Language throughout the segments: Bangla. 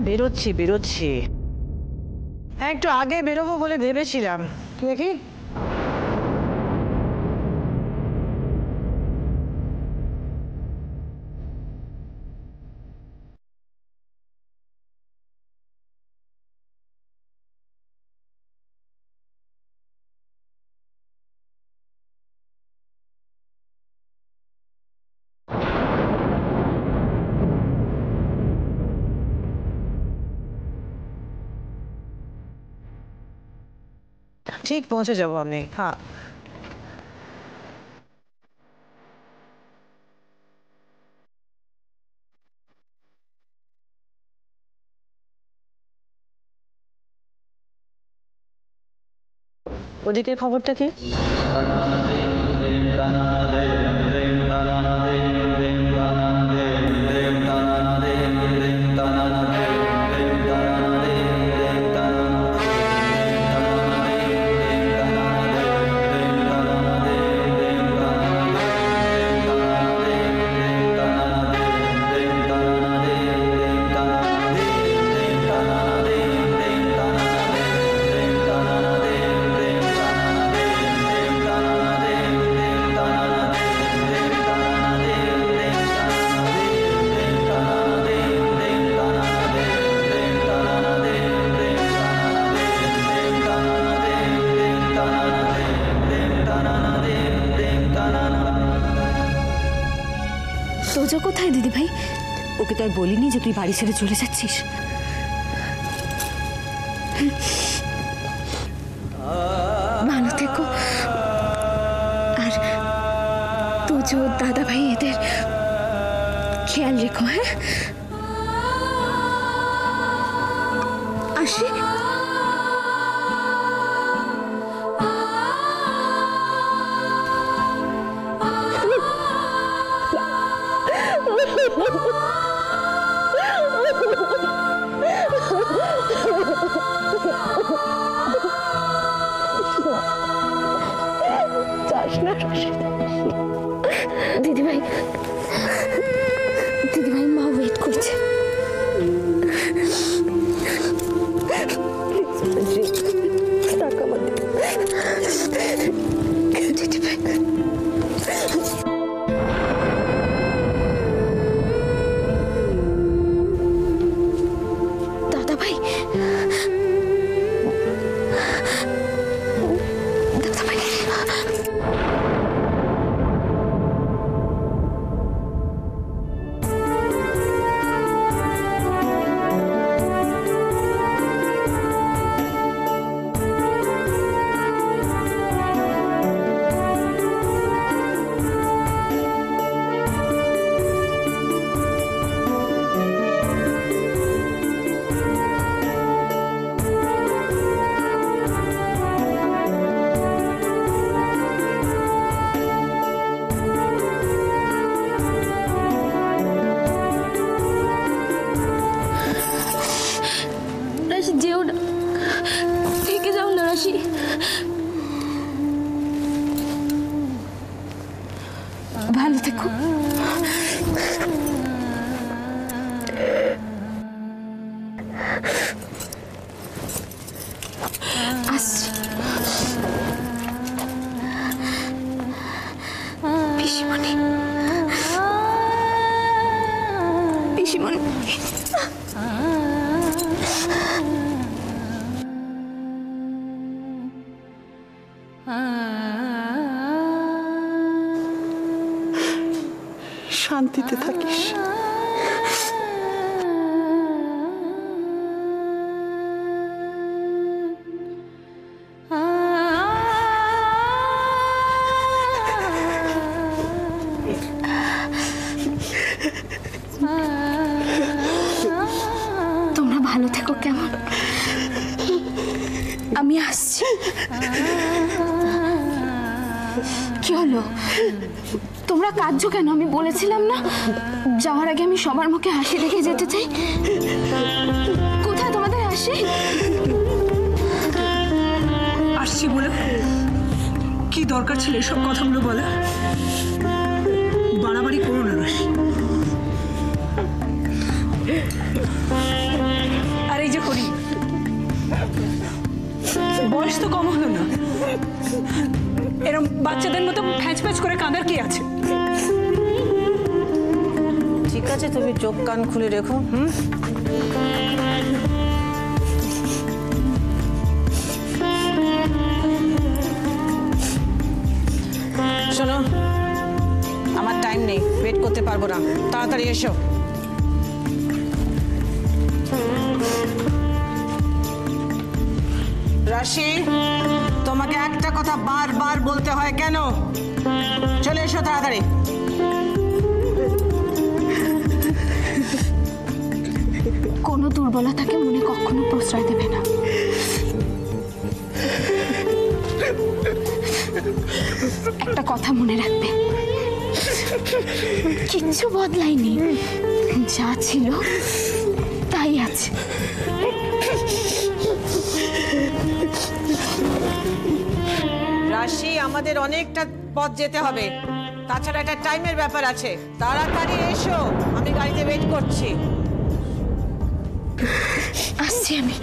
বেরোচ্ছি বেরোচ্ছি, একটু আগে বেরোবো বলে ভেবেছিলাম। দেখি ঠিক পৌঁছে যাবো আমি। হ্যাঁ ওদিকের খবরটা কি? তোজো কোথায় দিদি ভাই? ওকে তো আর বলিনি যে তুই বাড়ি ছেড়ে চলে যাচ্ছিস। ভালো থেকো, আর তোজো দাদা ভাই এদের খেয়াল রেখো। হ্যাঁ আসি। দিদিভাই দিদিভাই মা ওয়েট করছে। দিদিভাই দাদা ভাই দাদা ভাই যেও না, থেকে যাও না রাশি। ভালো থেকো। আসছি। পিসিমণি পিসিমণি শান্তিতে থাকিস। তোমরা ভালো থেকো। কেমন? আমি আসছি। কি হলো? তোমরা কাঁদছো কেন? আমি বলেছিলাম না যাওয়ার আগে আমি সবার মুখে হাসি দেখে যেতে চাই। কোথায় তোমাদের হাসি? আসছি বলে কি দরকার ছিল এসব কথাগুলো বলা? বাড়াবাড়ি করো না রাশি। বয়স তো কম হলো না, এরকম বাচ্চাদের মতো ফ্যাঁচ ফ্যাঁচ করে কাঁদার কি আছে? ঠিক আছে, তুমি চোখ কান খুলে রেখো। শোনো, আমার টাইম নেই, ওয়েট করতে পারবো না, তাড়াতাড়ি এসো। রাশি, তোমাকে একটা কথা বারবার বলতে হয় কেন? চলে এসো তাড়াতাড়ি। কোনো দুর্বলতাকে মনে কখনো প্রশ্রয় দেবে না। একটা কথা মনে রাখবে, কিচ্ছু বদলায়নি, যা ছিল তাই আছে। রাশি, আমাদের অনেকটা পথ যেতে হবে, তাছাড়া একটা টাইমের ব্যাপার আছে। তাড়াতাড়ি এসো, আমি গাড়িতে ওয়েট করছি। আসছি আমি।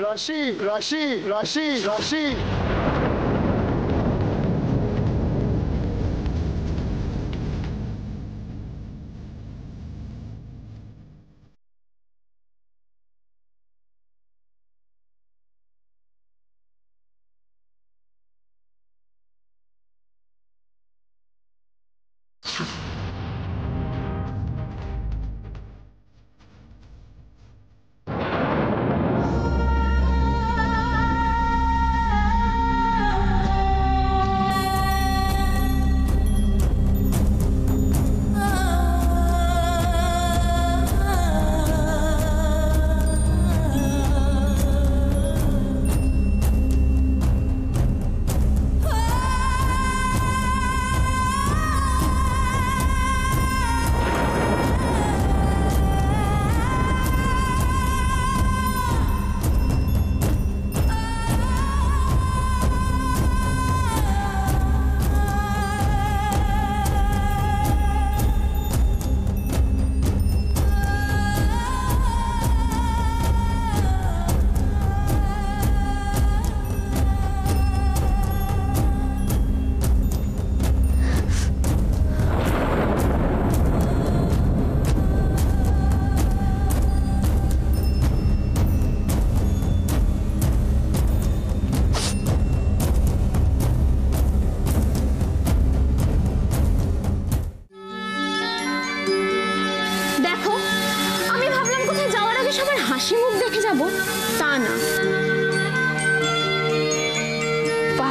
রাশি, রাশি, রাশি, রাশি।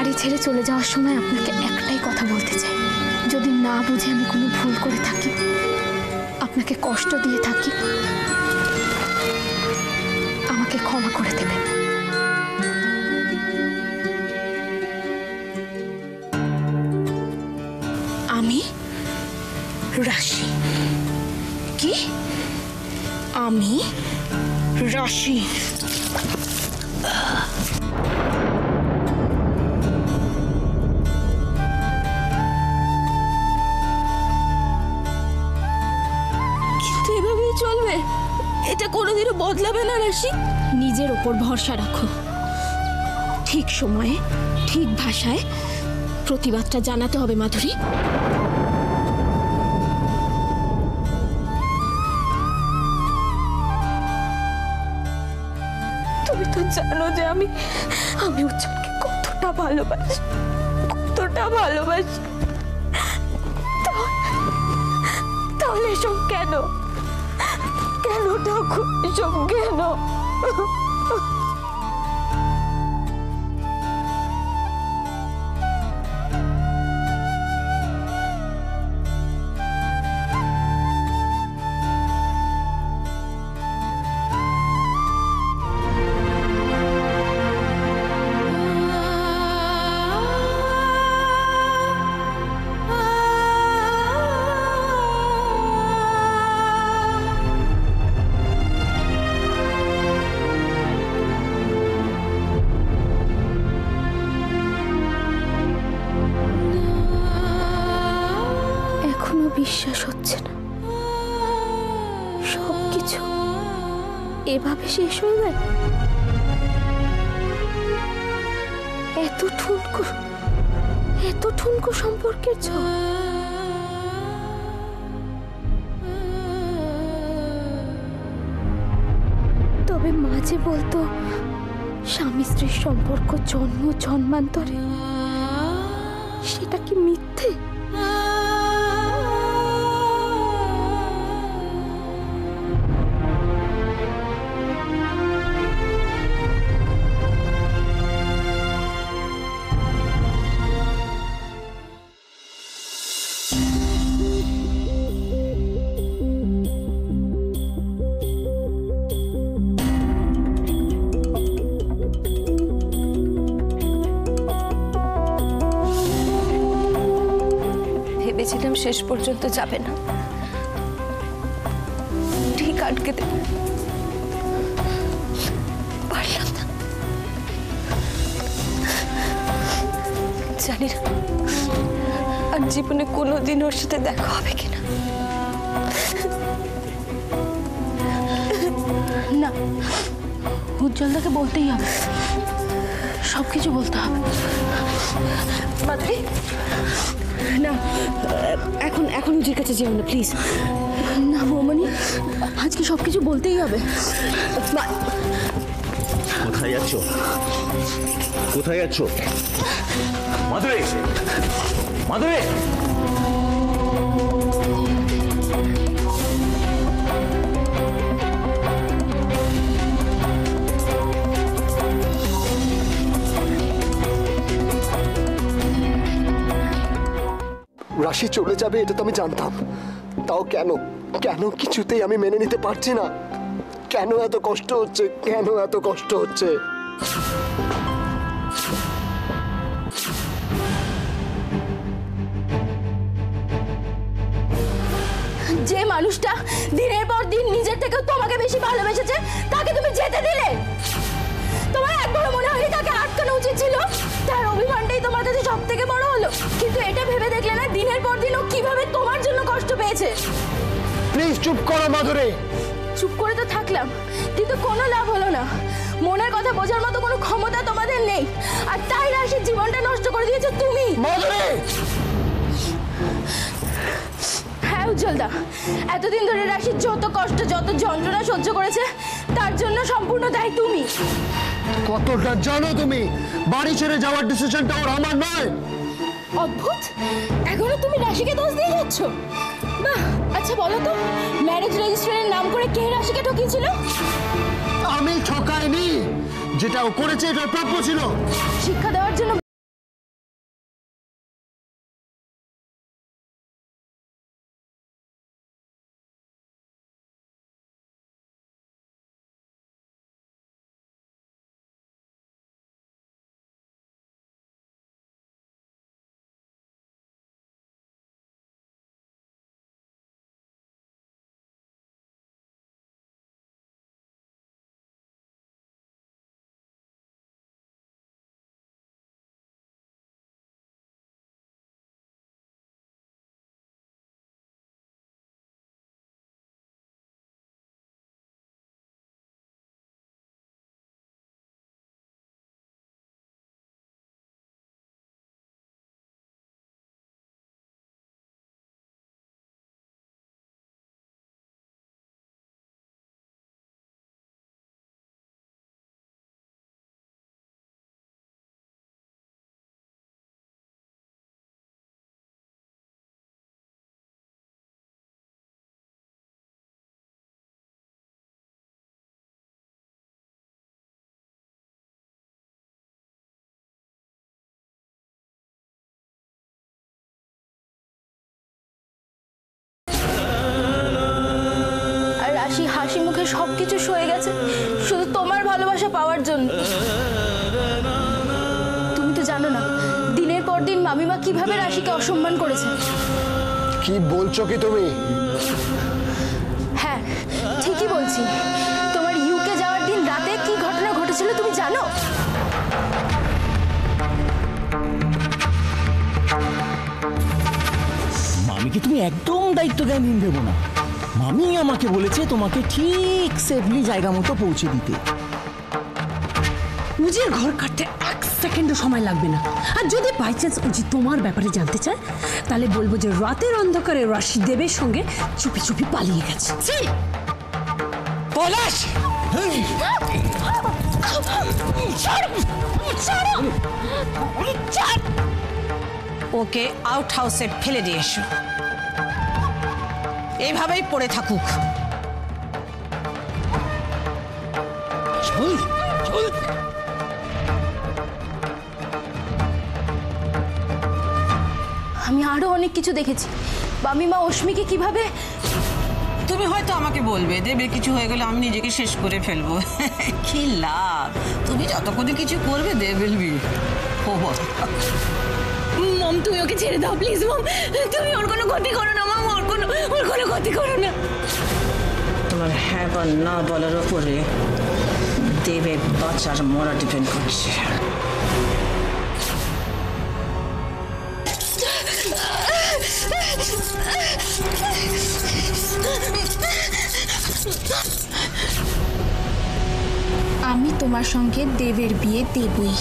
বাড়ি ছেড়ে চলে যাওয়ার সময় আপনাকে একটাই কথা বলতে চাই, যদি না বুঝে আমি কোনো ভুল করে থাকি, আপনাকে কষ্ট দিয়ে থাকি, আমাকে ক্ষমা করে দেবেন। আমি রাশি? কি? আমি রাশি? কিন্তু এভাবেই চলবে? এটা কোনোদিনও বদলাবে না রাশি? নিজের ওপর ভরসা রাখো। ঠিক সময়ে ঠিক ভাষায় প্রতিবাদটা জানাতে হবে মাধুরী। তুমি তো জানো যে আমি উজ্জ্বলকে কতটা ভালোবাসি, কতটা ভালোবাসি। তাহলে এসব কেন? কেন ঠাকুর এসব কেন? বিশ্বাস হচ্ছে না সবকিছু এভাবে শেষ হয়ে গেল। এত ঠুনকো সম্পর্কের ঝড়। তবে মাঝে বলতো স্বামী স্ত্রীর সম্পর্ক জন্ম জন্মান্তরে, সেটা কি মিথ্যে? ভেবেছিলাম শেষ পর্যন্ত যাবে না, ঠিক আটকে দেবে, পারলাম না। জানি না আর জীবনে কোনোদিন ওর সাথে দেখা হবে কিনা। না, উজ্জ্বলদাকে বলতেই হবে, সবকিছু বলতে হবে। মাধুরী, না, এখন উজির কাছে যেও না প্লিজ। না বৌমনি, আজকে সবকিছু বলতেই হবে। কোথায় যাচ্ছ? কোথায় যাচ্ছ? মাধুরী, মাধুরী! রাশি চলে যাবে এটা তো আমি জানতাম, তাও কেন কেন কিছুতেই আমি মেনে নিতে পারছি না। কেন এত কষ্ট হচ্ছে, কেন এত কষ্ট হচ্ছে? যে মানুষটা দিনের পর দিন নিজের থেকে তোমাকে বেশি ভালোবেসেছে, তাকে তুমি যেতে দিলে। তোমার একবারও মনে হয়নি তাকে আটকানো উচিত ছিল? তার অভিমানটাই তোমার কাছে সব থেকে বড় হলো। কিন্তু এটা ভেবে দেখলে না দিনের পর দিন ও কিভাবে তোমার জন্য কষ্ট পেয়েছে? প্লিজ চুপ করো মাধুরী। চুপ করে তো থাকলাম, কিন্তু কোনো লাভ হলো না। মনের কথা বোঝার মতো কোনো ক্ষমতা তোমাদের নেই, আর তাই রাশির জীবনটা নষ্ট করে দিয়েছো তুমি। মাধুরী! হ্যাঁ উজ্জ্বলদা, এতদিন ধরে রাশির যত কষ্ট যত যন্ত্রণা সহ্য করেছে, তার জন্য সম্পূর্ণ দায়ী তুমি। কতটা জানো তুমি? বাড়ি ছেড়ে যাওয়ার ডিসিশনটা ওর, আমার নয়। অদ্ভুত, এখনো তুমি রাশিকে দোষ দিয়ে যাচ্ছ? বাহ, আচ্ছা বলো তো, ম্যারেজ রেজিস্ট্রারের নাম করে কে রাশিকে ঠকিয়েছিল? আমি ঠকাইনি, যেটা ও করেছে এটা প্রাপ্য ছিল। শিক্ষা দেওয়ার জন্য সবকিছু সয়ে গেছে শুধু তোমার ভালোবাসা পাওয়ার জন্য। তুমি তো জানো না দিনের পর দিন মামিমা কিভাবে রাশিকে অসম্মান করেছে। কি বলছো কি তুমি? হ্যাঁ ঠিকই বলছি। তোমার ইউকে যাওয়ার দিন রাতে কি ঘটনা ঘটেছিল তুমি জানো? মামিকে তুমি একদম দায়িত্ব জ্ঞান দেবো না। মামি আমাকে বলেছে তোমাকে ঠিক সেফলি জায়গা মতো পৌঁছে দিতে। উজির ঘর কাটতে 1 সেকেন্ডও সময় লাগবে না। আর যদি বাই চান্স উজি তোমার ব্যাপারে জানতে চায় তাহলে বলবো যে রাতের অন্ধকারে রাশি দেবের সঙ্গে চুপি চুপি পালিয়ে গেছে। পলাশ! ওকে আউট হাউসে ফেলে দিয়ে এসো, এইভাবেই পড়ে থাকুক। আমি আরো অনেক কিছু দেখেছি মামিমা অশ্মিকে কিভাবে। তুমি হয়তো আমাকে বলবে দেবের কিছু হয়ে গেলে আমি নিজেকে শেষ করে ফেলবো। কি লাভ, তুমি যতক্ষণ কিছু করবে দেব উইল বি ওভার। মম তুমি ওকে ছেড়ে দাও প্লিজ মম, তুমি ওর কোনো ক্ষতি করো না মম, ওর কোনো ক্ষতি করো না। তোমার হ্যাঁ বা না বলার উপরে দেবের বাচ্চার মরা ডিপেন্ড করছে। আমি তোমার সঙ্গে দেবের বিয়ে দেবই।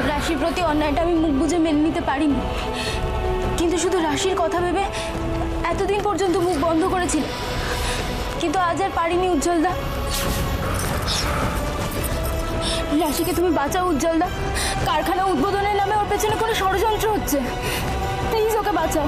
রাশির প্রতি অন্যায়টা আমি মুখ বুজে মেনে নিতে পারিনি, কিন্তু শুধু রাশির কথা ভেবে এতদিন পর্যন্ত মুখ বন্ধ করেছিল। কিন্তু আজ আর পারিনি উজ্জ্বলদা। রাশিকে তুমি বাঁচাও উজ্জ্বলদা। কারখানা উদ্বোধনের নামে ওর পেছনে কোনো ষড়যন্ত্র হচ্ছে, প্লিজ ওকে বাঁচাও।